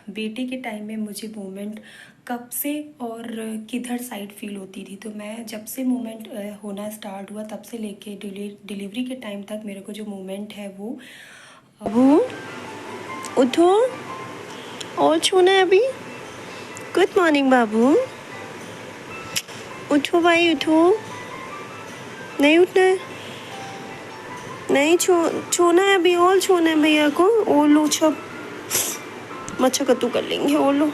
बेटे के टाइम में मुझे मोमेंट कब से और किधर साइड फील होती थी। तो मैं जब से मोमेंट होना स्टार्ट हुआ तब से लेके डिलीवरी के टाइम तक मेरे को जो मोमेंट है वो बाबू उठो और सोना है अभी। गुड मॉर्निंग बाबू, उठो भाई उठो। नहीं उठना है, नहीं छोना है अभी, और छोना है भैया को। और लो छप मच्छा कद्दू कर लेंगे। और लो,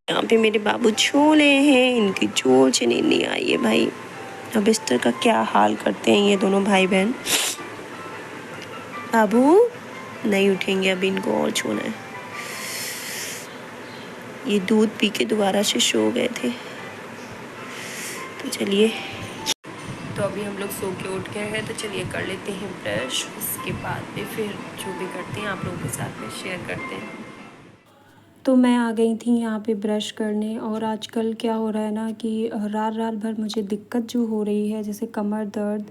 यहाँ पे मेरे बाबू छोले हैं, इनकी जोर से नींद नहीं आई है भाई। अब बिस्तर का क्या हाल करते हैं ये दोनों भाई बहन। बाबू नहीं उठेंगे अभी, इनको और छोना है। ये दूध पी के दोबारा से सो गए थे। तो चलिए, तो अभी हम लोग सो के उठ गए हैं, तो चलिए कर लेते हैं ब्रश। उसके बाद में फिर जो भी करते हैं आप लोगों के साथ में शेयर करते हैं। तो मैं आ गई थी यहाँ पे ब्रश करने। और आजकल क्या हो रहा है ना कि रात रात भर मुझे दिक्कत जो हो रही है, जैसे कमर दर्द,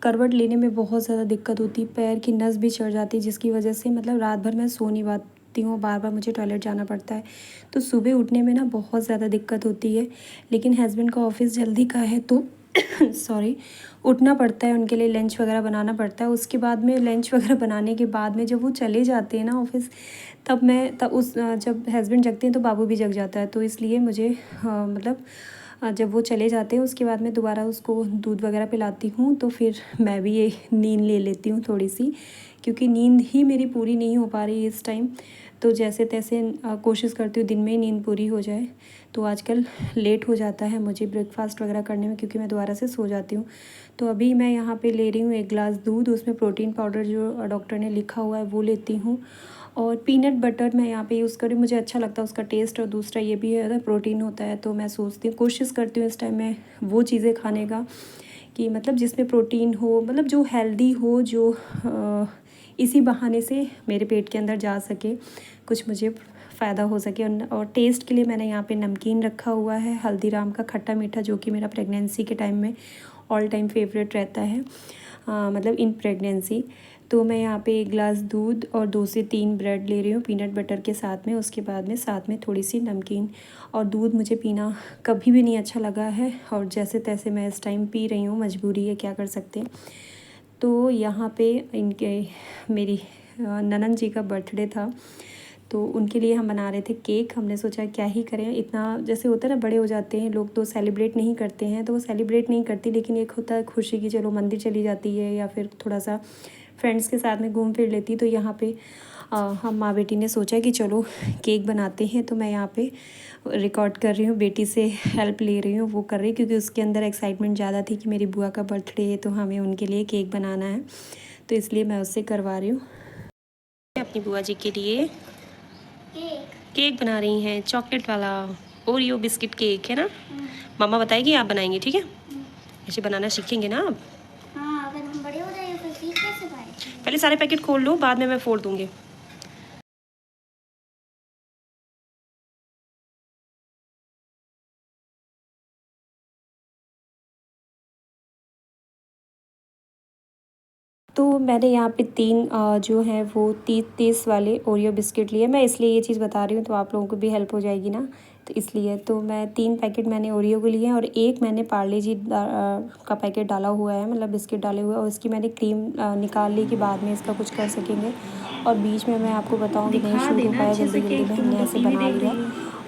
करवट लेने में बहुत ज़्यादा दिक्कत होती है, पैर की नस भी चढ़ जाती है, जिसकी वजह से मतलब रात भर मैं सो नहीं पाती हूँ, बार बार मुझे टॉयलेट जाना पड़ता है। तो सुबह उठने में ना बहुत ज़्यादा दिक्कत होती है। लेकिन हस्बैंड का ऑफिस जल्दी का है तो सॉरी, उठना पड़ता है, उनके लिए लंच वगैरह बनाना पड़ता है। उसके बाद में लंच वगैरह बनाने के बाद में जब वो चले जाते हैं ना ऑफिस, तब जब हस्बैंड जगते हैं तो बाबू भी जग जाता है। तो इसलिए मुझे मतलब जब वो चले जाते हैं उसके बाद में दोबारा उसको दूध वगैरह पिलाती हूँ, तो फिर मैं भी ये नींद ले लेती हूँ थोड़ी सी, क्योंकि नींद ही मेरी पूरी नहीं हो पा रही इस टाइम। तो जैसे तैसे कोशिश करती हूँ दिन में ही नींद पूरी हो जाए। तो आजकल लेट हो जाता है मुझे ब्रेकफास्ट वगैरह करने में, क्योंकि मैं दोबारा से सो जाती हूँ। तो अभी मैं यहाँ पे ले रही हूँ 1 गिलास दूध, उसमें प्रोटीन पाउडर जो डॉक्टर ने लिखा हुआ है वो लेती हूँ, और पीनट बटर मैं यहाँ पे यूज़ करी, मुझे अच्छा लगता है उसका टेस्ट। और दूसरा ये भी है ना, प्रोटीन होता है। तो मैं सोचती हूँ, कोशिश करती हूँ इस टाइम में वो चीज़ें खाने का कि मतलब जिसमें प्रोटीन हो, मतलब जो हेल्दी हो, जो इसी बहाने से मेरे पेट के अंदर जा सके, कुछ मुझे फ़ायदा हो सके। और टेस्ट के लिए मैंने यहाँ पे नमकीन रखा हुआ है हल्दीराम का खट्टा मीठा, जो कि मेरा प्रेगनेंसी के टाइम में ऑल टाइम फेवरेट रहता है, मतलब इन प्रेगनेंसी। तो मैं यहाँ पे 1 गिलास दूध और 2 से 3 ब्रेड ले रही हूँ पीनट बटर के साथ में। उसके बाद में साथ में थोड़ी सी नमकीन। और दूध मुझे पीना कभी भी नहीं अच्छा लगा है, और जैसे तैसे मैं इस टाइम पी रही हूँ, मजबूरी है, क्या कर सकते हैं। तो यहाँ पे इनके मेरी ननंद जी का बर्थडे था, तो उनके लिए हम बना रहे थे केक। हमने सोचा क्या ही करें, इतना जैसे होता है ना, बड़े हो जाते हैं लोग तो सेलिब्रेट नहीं करते हैं, तो वो सेलिब्रेट नहीं करती, लेकिन एक होता है खुशी की, चलो मंदिर चली जाती है या फिर थोड़ा सा फ्रेंड्स के साथ में घूम फिर लेती। तो यहाँ पे हम माँ बेटी ने सोचा कि चलो केक बनाते हैं। तो मैं यहाँ पे रिकॉर्ड कर रही हूँ, बेटी से हेल्प ले रही हूँ, वो कर रही, क्योंकि उसके अंदर एक्साइटमेंट ज़्यादा थी कि मेरी बुआ का बर्थडे है तो हमें उनके लिए केक बनाना है, तो इसलिए मैं उससे करवा रही हूँ। अपनी बुआ जी के लिए केक बना रही हैं, चॉकलेट वाला ओरियो बिस्किट केक है ना। मामा बताएगी, आप बनाएंगे, ठीक है। ऐसे बनाना सीखेंगे ना आप। हाँ, अगर हम बड़े हो जाएंगे तो सीख कैसे पाएंगे। पहले सारे पैकेट खोल लो, बाद में मैं फोड़ दूँगी। तो मैंने यहाँ पे 3 जो है वो 30 वाले ओरियो बिस्किट लिए। मैं इसलिए ये चीज़ बता रही हूँ तो आप लोगों को भी हेल्प हो जाएगी ना, तो इसलिए। तो मैं 3 पैकेट मैंने ओरियो के लिए हैं, और 1 मैंने पार्ले जी का पैकेट डाला हुआ है, मतलब बिस्किट डाले हुए हैं। और इसकी मैंने क्रीम निकाल ली कि बाद में इसका कुछ कर सकेंगे। और बीच में मैं आपको बताऊँ कि नहीं शूट हो पाया, जल्दी जल्दी में हमने ऐसे बना लिया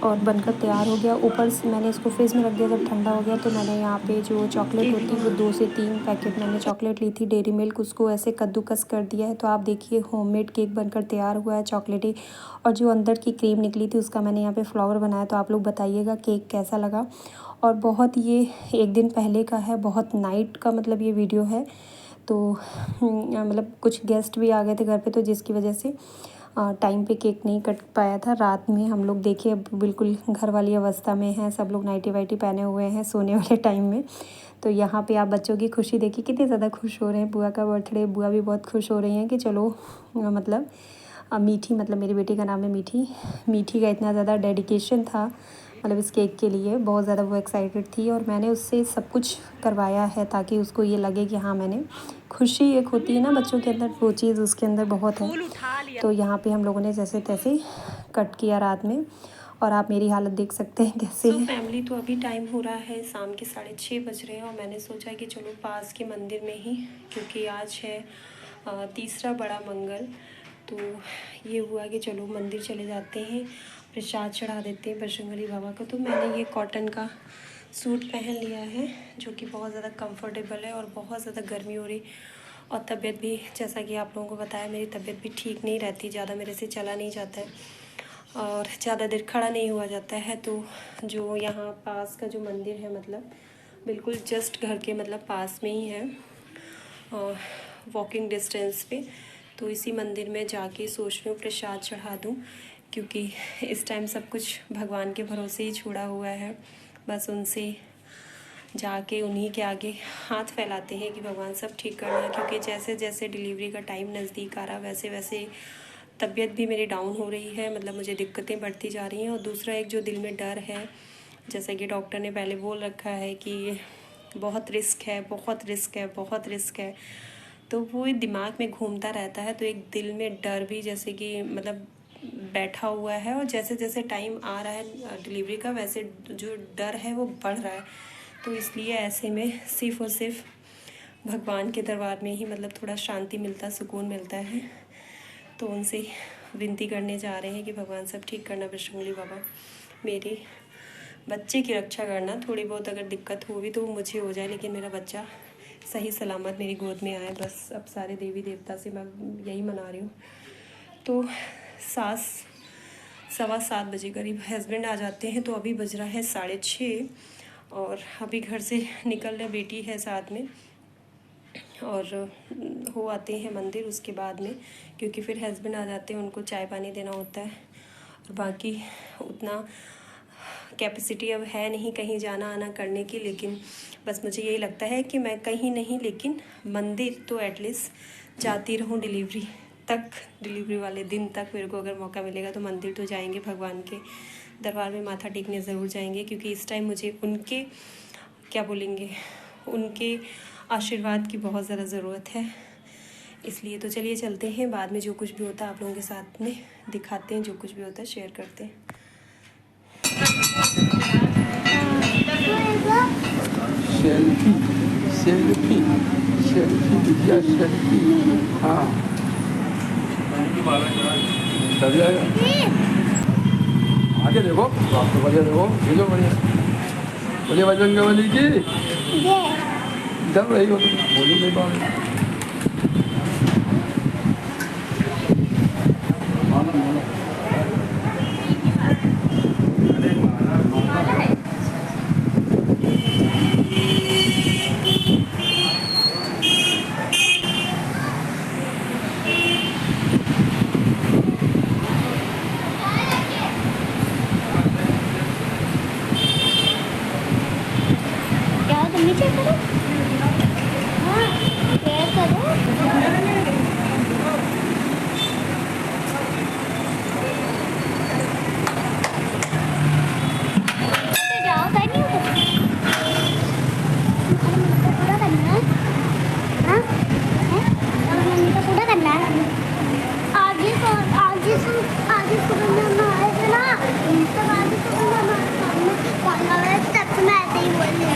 और बनकर तैयार हो गया। ऊपर से मैंने इसको फ्रिज में रख दिया, जब ठंडा हो गया तो मैंने यहाँ पे जो चॉकलेट होती है वो 2 से 3 पैकेट मैंने चॉकलेट ली थी डेयरी मिल्क, उसको ऐसे कद्दूकस कर दिया है। तो आप देखिए होममेड केक बनकर तैयार हुआ है चॉकलेटी। और जो अंदर की क्रीम निकली थी उसका मैंने यहाँ पे फ्लावर बनाया। तो आप लोग बताइएगा केक कैसा लगा। और बहुत ये 1 दिन पहले का है, बहुत नाइट का मतलब ये वीडियो है। तो मतलब कुछ गेस्ट भी आ गए थे घर पे, तो जिसकी वजह से टाइम पे केक नहीं कट पाया था। रात में हम लोग देखिए अब बिल्कुल घर वाली अवस्था में हैं, सब लोग नाइटी वाइटी पहने हुए हैं सोने वाले टाइम में। तो यहाँ पे आप बच्चों की खुशी देखिए, कितने ज़्यादा खुश हो रहे हैं। बुआ का बर्थडे, बुआ भी बहुत खुश हो रही हैं कि चलो मतलब मीठी, मतलब मेरी बेटी का नाम है मीठी, मीठी का इतना ज़्यादा डेडिकेशन था मतलब इस केक के लिए बहुत ज़्यादा वो एक्साइटेड थी, और मैंने उससे सब कुछ करवाया है ताकि उसको ये लगे कि हाँ मैंने खुशी एक होती है ना बच्चों के अंदर, वो चीज़ उसके अंदर बहुत है। तो यहाँ पे हम लोगों ने जैसे तैसे कट किया रात में, और आप मेरी हालत देख सकते हैं कैसे है। फैमिली तो अभी टाइम हो रहा है शाम के 6:30 बज रहे हैं, और मैंने सोचा कि चलो पास के मंदिर में ही, क्योंकि आज है तीसरा बड़ा मंगल, तो ये हुआ कि चलो मंदिर चले जाते हैं, प्रसाद चढ़ा देते हैं बजरंगबली बाबा को। तो मैंने ये कॉटन का सूट पहन लिया है जो कि बहुत ज़्यादा कंफर्टेबल है, और बहुत ज़्यादा गर्मी हो रही, और तबीयत भी, जैसा कि आप लोगों को बताया, मेरी तबीयत भी ठीक नहीं रहती, ज़्यादा मेरे से चला नहीं जाता है और ज़्यादा देर खड़ा नहीं हुआ जाता है। तो जो यहाँ पास का जो मंदिर है, मतलब बिल्कुल जस्ट घर के मतलब पास में ही है, वॉकिंग डिस्टेंस पे, तो इसी मंदिर में जाके सोच रही हूँ प्रसाद चढ़ा दूँ, क्योंकि इस टाइम सब कुछ भगवान के भरोसे ही छोड़ा हुआ है। बस उनसे जाके उन्हीं के आगे हाथ फैलाते हैं कि भगवान सब ठीक करना, क्योंकि जैसे जैसे डिलीवरी का टाइम नज़दीक आ रहा, वैसे वैसे तबीयत भी मेरी डाउन हो रही है, मतलब मुझे दिक्कतें बढ़ती जा रही हैं। और दूसरा एक जो दिल में डर है, जैसा कि डॉक्टर ने पहले बोल रखा है कि बहुत रिस्क है, बहुत रिस्क है, बहुत रिस्क है, तो वो दिमाग में घूमता रहता है। तो एक दिल में डर भी जैसे कि मतलब बैठा हुआ है, और जैसे जैसे टाइम आ रहा है डिलीवरी का, वैसे जो डर है वो बढ़ रहा है। तो इसलिए ऐसे में सिर्फ़ और सिर्फ भगवान के दरबार में ही मतलब थोड़ा शांति मिलता, सुकून मिलता है। तो उनसे विनती करने जा रहे हैं कि भगवान सब ठीक करना, बजरंगबली बाबा मेरे बच्चे की रक्षा करना। थोड़ी बहुत अगर दिक्कत हो भी तो वो मुझे हो जाए, लेकिन मेरा बच्चा सही सलामत मेरी गोद में आए, बस अब सारे देवी देवता से मैं यही मना रही हूँ। तो 7:15 बजे करीब हस्बैंड आ जाते हैं, तो अभी बज रहा है 6:30, और अभी घर से निकल रहे, बेटी है साथ में, और हो आते हैं मंदिर उसके बाद में, क्योंकि फिर हस्बैंड आ जाते हैं, उनको चाय पानी देना होता है, और बाकी उतना कैपेसिटी अब है नहीं कहीं जाना आना करने की। लेकिन बस मुझे यही लगता है कि मैं कहीं नहीं, लेकिन मंदिर तो एटलीस्ट जाती रहूं डिलीवरी तक, डिलीवरी वाले दिन तक मेरे को अगर मौका मिलेगा तो मंदिर तो जाएंगे, भगवान के दरबार में माथा टेकने ज़रूर जाएंगे, क्योंकि इस टाइम मुझे उनके क्या बोलेंगे, उनके आशीर्वाद की बहुत ज़्यादा ज़रूरत है। इसलिए तो चलिए चलते हैं, बाद में जो कुछ भी होता है आप लोगों के साथ में दिखाते हैं, जो कुछ भी होता है शेयर करते हैं। सेल्फी सेल्फी सेल्फी भैया सेल्फी। हाँ चल जाएगा, आगे देखो, आप तो बढ़िया देखो, ये जो बढ़िया बढ़िया बजरंगबली की डर रही हो, बोली नहीं पा रही। क्या तुम नीचे करो? हाँ, क्या करो? तो जाओ, करनी हो तो पूरा करना है, हाँ? मम्मी का पूरा करना है। आगे सुबह में आए थे ना, तब आगे सुबह में हमारे सामने तब मैं ऐसे ही बोली।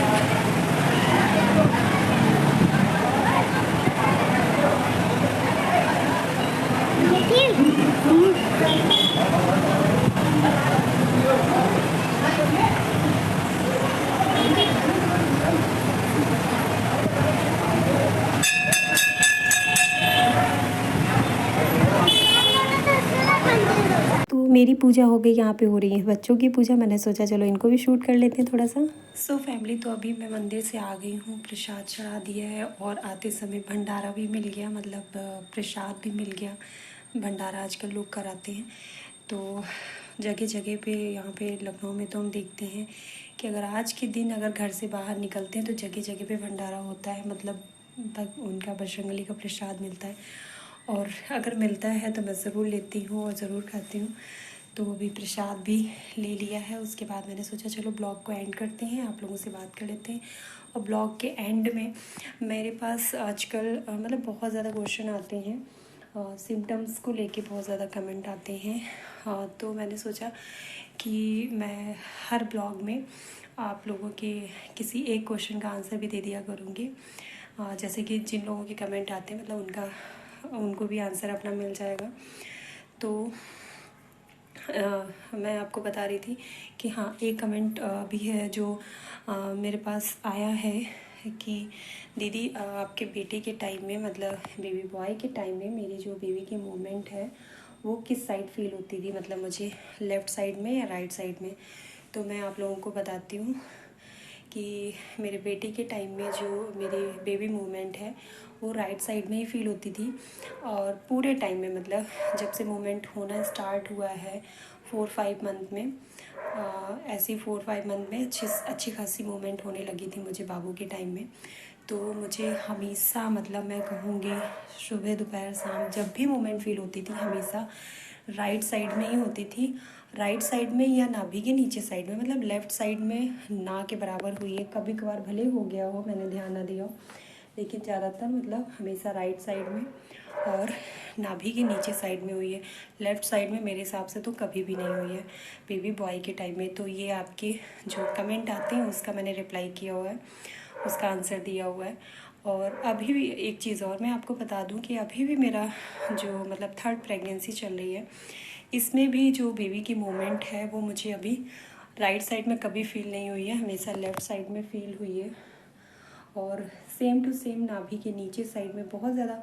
तो मेरी पूजा हो गई, यहाँ पे हो रही है बच्चों की पूजा, मैंने सोचा चलो इनको भी शूट कर लेते हैं थोड़ा सा। सो फैमिली, तो अभी मैं मंदिर से आ गई हूँ, प्रसाद चढ़ा दिया है, और आते समय भंडारा भी मिल गया, मतलब प्रसाद भी मिल गया। भंडारा आजकल लोग कराते हैं, तो जगह जगह पे यहाँ पे लखनऊ में तो हम देखते हैं कि अगर आज के दिन अगर घर से बाहर निकलते हैं तो जगह जगह पे भंडारा होता है, मतलब उनका बजरंगबली का प्रसाद मिलता है। और अगर मिलता है तो मैं ज़रूर लेती हूँ और ज़रूर खाती हूँ, तो अभी प्रसाद भी ले लिया है। उसके बाद मैंने सोचा चलो ब्लॉग को एंड करते हैं, आप लोगों से बात कर लेते हैं। और ब्लॉग के एंड में मेरे पास आजकल मतलब बहुत ज़्यादा क्वेश्चन आते हैं, सिम्टम्स को लेके बहुत ज़्यादा कमेंट आते हैं। तो मैंने सोचा कि मैं हर ब्लॉग में आप लोगों के किसी एक क्वेश्चन का आंसर भी दे दिया करूँगी। जैसे कि जिन लोगों के कमेंट आते हैं मतलब उनको भी आंसर अपना मिल जाएगा। तो मैं आपको बता रही थी कि हाँ, एक कमेंट भी है जो मेरे पास आया है कि दीदी आपके बेटे के टाइम में मतलब बेबी बॉय के टाइम में मेरी जो बेबी की मूवमेंट है वो किस साइड फील होती थी, मतलब मुझे लेफ़्ट साइड में या राइट साइड में। तो मैं आप लोगों को बताती हूँ कि मेरे बेटे के टाइम में जो मेरी बेबी मूवमेंट है वो राइट साइड में ही फील होती थी। और पूरे टाइम में मतलब जब से मूवमेंट होना स्टार्ट हुआ है 4-5 मंथ में, ऐसी 4-5 मंथ में अच्छी खासी मूवमेंट होने लगी थी मुझे बाबू के टाइम में। तो मुझे हमेशा मतलब मैं कहूँगी सुबह दोपहर शाम जब भी मूवमेंट फील होती थी हमेशा राइट साइड में ही होती थी। राइट साइड में या नाभि के नीचे साइड में, मतलब लेफ़्ट साइड में ना के बराबर हुई है। कभी कभार भले हो गया हो, मैंने ध्यान ना दिया हो, लेकिन ज़्यादातर मतलब हमेशा राइट साइड में और नाभि के नीचे साइड में हुई है। लेफ़्ट साइड में मेरे हिसाब से तो कभी भी नहीं हुई है बेबी बॉय के टाइम में। तो ये आपके जो कमेंट आते हैं उसका मैंने रिप्लाई किया हुआ है, उसका आंसर दिया हुआ है। और अभी भी एक चीज़ और मैं आपको बता दूं कि अभी भी मेरा जो मतलब 3rd प्रेगनेंसी चल रही है, इसमें भी जो बेबी की मूवमेंट है वो मुझे अभी राइट साइड में कभी फील नहीं हुई है, हमेशा लेफ़्ट साइड में फील हुई है। और सेम टू सेम नाभि के नीचे साइड में, बहुत ज़्यादा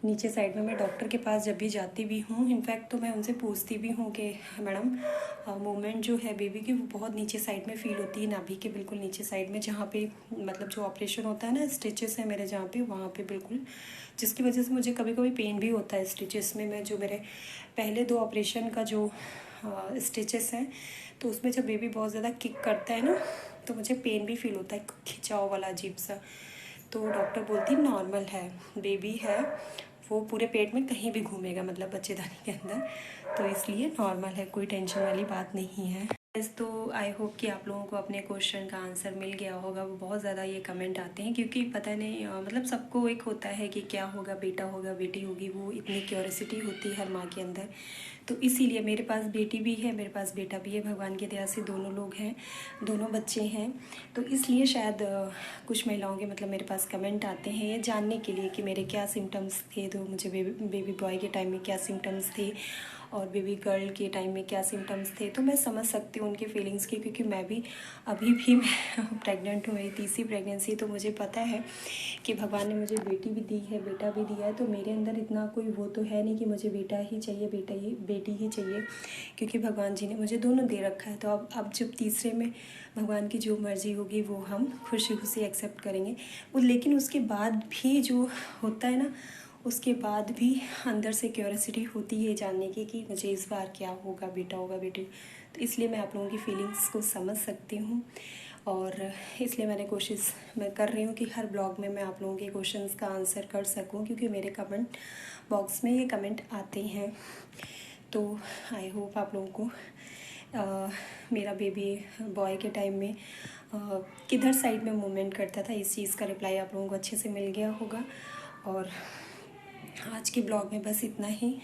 नीचे साइड में। मैं डॉक्टर के पास जब भी जाती भी हूँ, इनफैक्ट तो मैं उनसे पूछती भी हूँ कि मैडम मूवमेंट जो है बेबी की वो बहुत नीचे साइड में फ़ील होती है, नाभि के बिल्कुल नीचे साइड में, जहाँ पे मतलब जो ऑपरेशन होता है ना, स्टिचेस है मेरे जहाँ पे, वहाँ पे बिल्कुल, जिसकी वजह से मुझे कभी कभी पेन भी होता है स्टिचेस में। मैं जो मेरे पहले 2 ऑपरेशन का जो स्टिचेस हैं, तो उसमें जब बेबी बहुत ज़्यादा किक करता है ना तो मुझे पेन भी फील होता है, खिंचाव वाला अजीब सा। तो डॉक्टर बोलती नॉर्मल है, बेबी है वो पूरे पेट में कहीं भी घूमेगा, मतलब बच्चेदानी के अंदर, तो इसलिए नॉर्मल है, कोई टेंशन वाली बात नहीं है। तो आई होप कि आप लोगों को अपने क्वेश्चन का आंसर मिल गया होगा। वो बहुत ज़्यादा ये कमेंट आते हैं क्योंकि पता नहीं मतलब सबको एक होता है कि क्या होगा, बेटा होगा बेटी होगी, वो इतनी क्यूरियोसिटी होती है हर माँ के अंदर। तो इसीलिए मेरे पास बेटी भी है, मेरे पास बेटा भी है, भगवान की दया से दोनों लोग हैं, दोनों बच्चे हैं। तो इसलिए शायद कुछ महिलाओं के मतलब मेरे पास कमेंट आते हैं ये जानने के लिए कि मेरे क्या सिम्टम्स थे, तो मुझे बेबी बॉय के टाइम में क्या सिम्टम्स थे और बेबी गर्ल के टाइम में क्या सिम्टम्स थे। तो मैं समझ सकती हूँ उनके फीलिंग्स की, क्योंकि मैं भी अभी भी मैं प्रेग्नेंट हूँ, मेरी 3री प्रेगनेंसी। तो मुझे पता है कि भगवान ने मुझे बेटी भी दी है, बेटा भी दिया है। तो मेरे अंदर इतना कोई वो तो है नहीं कि मुझे बेटा ही चाहिए, बेटी ही चाहिए, क्योंकि भगवान जी ने मुझे दोनों दे रखा है। तो अब जब तीसरे में भगवान की जो मर्ज़ी होगी वो हम खुशी खुशी एक्सेप्ट करेंगे। लेकिन उसके बाद भी जो होता है ना, उसके बाद भी अंदर से क्यूरियोसिटी होती है जानने की कि मुझे इस बार क्या होगा, बेटा होगा बेटी। तो इसलिए मैं आप लोगों की फीलिंग्स को समझ सकती हूँ और इसलिए मैं कर रही हूँ कि हर ब्लॉग में मैं आप लोगों के क्वेश्चंस का आंसर कर सकूँ, क्योंकि मेरे कमेंट बॉक्स में ये कमेंट आते हैं। तो आई होप आप लोगों को मेरा बेबी बॉय के टाइम में किधर साइड में मूवमेंट करता था, इस चीज़ का रिप्लाई आप लोगों को अच्छे से मिल गया होगा। और आज के ब्लॉग में बस इतना ही।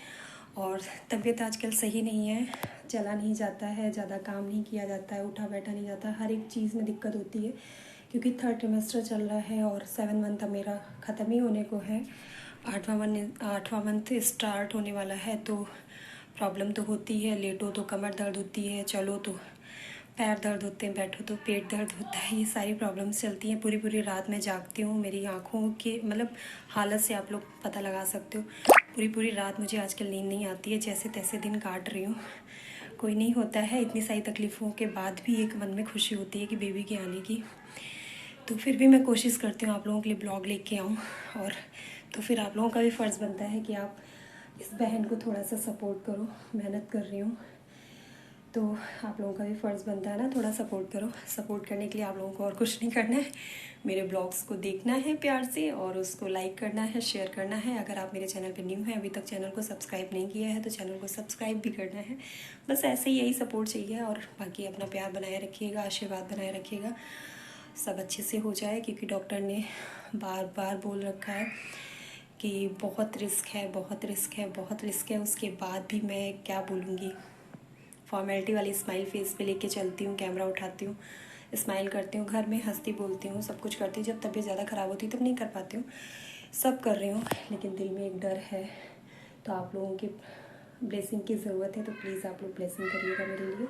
और तबीयत आजकल सही नहीं है, चला नहीं जाता है, ज़्यादा काम नहीं किया जाता है, उठा बैठा नहीं जाता, हर एक चीज़ में दिक्कत होती है, क्योंकि 3rd ट्रिमेस्टर चल रहा है और 7 मंथ अब मेरा ख़त्म ही होने को है, 8वां मंथ स्टार्ट होने वाला है। तो प्रॉब्लम तो होती है, लेटो तो कमर दर्द होती है, चलो तो पैर दर्द होते हैं, बैठो तो पेट दर्द होता है, ये सारी प्रॉब्लम्स चलती हैं। पूरी पूरी रात मैं जागती हूँ, मेरी आँखों के मतलब हालत से आप लोग पता लगा सकते हो, पूरी पूरी रात मुझे आजकल नींद नहीं आती है, जैसे तैसे दिन काट रही हूँ। कोई नहीं होता है, इतनी सारी तकलीफ़ों के बाद भी एक मन में खुशी होती है कि बेबी के आने की। तो फिर भी मैं कोशिश करती हूँ आप लोगों के लिए ब्लॉग लेके आऊँ। और तो फिर आप लोगों का भी फ़र्ज़ बनता है कि आप इस बहन को थोड़ा सा सपोर्ट करो, मेहनत कर रही हूँ। तो आप लोगों का भी फ़र्ज़ बनता है ना, थोड़ा सपोर्ट करो। सपोर्ट करने के लिए आप लोगों को और कुछ नहीं करना है, मेरे ब्लॉग्स को देखना है प्यार से और उसको लाइक करना है, शेयर करना है। अगर आप मेरे चैनल पे न्यू हैं, अभी तक चैनल को सब्सक्राइब नहीं किया है तो चैनल को सब्सक्राइब भी करना है। बस ऐसे ही यही सपोर्ट चाहिए और बाकी अपना प्यार बनाए रखिएगा, आशीर्वाद बनाए रखिएगा, सब अच्छे से हो जाए। क्योंकि डॉक्टर ने बार बार बोल रखा है कि बहुत रिस्क है, बहुत रिस्क है, बहुत रिस्क है। उसके बाद भी मैं क्या बोलूँगी, फॉर्मेलिटी वाली स्माइल फेस पे लेके चलती हूँ, कैमरा उठाती हूँ, स्माइल करती हूँ, घर में हंसती बोलती हूँ, सब कुछ करती हूँ। जब तबीयत ज़्यादा ख़राब होती है तब नहीं कर पाती हूँ, सब कर रही हूँ, लेकिन दिल में एक डर है। तो आप लोगों की ब्लेसिंग की ज़रूरत है, तो प्लीज़ आप लोग ब्लेसिंग करिएगा मेरे लिए।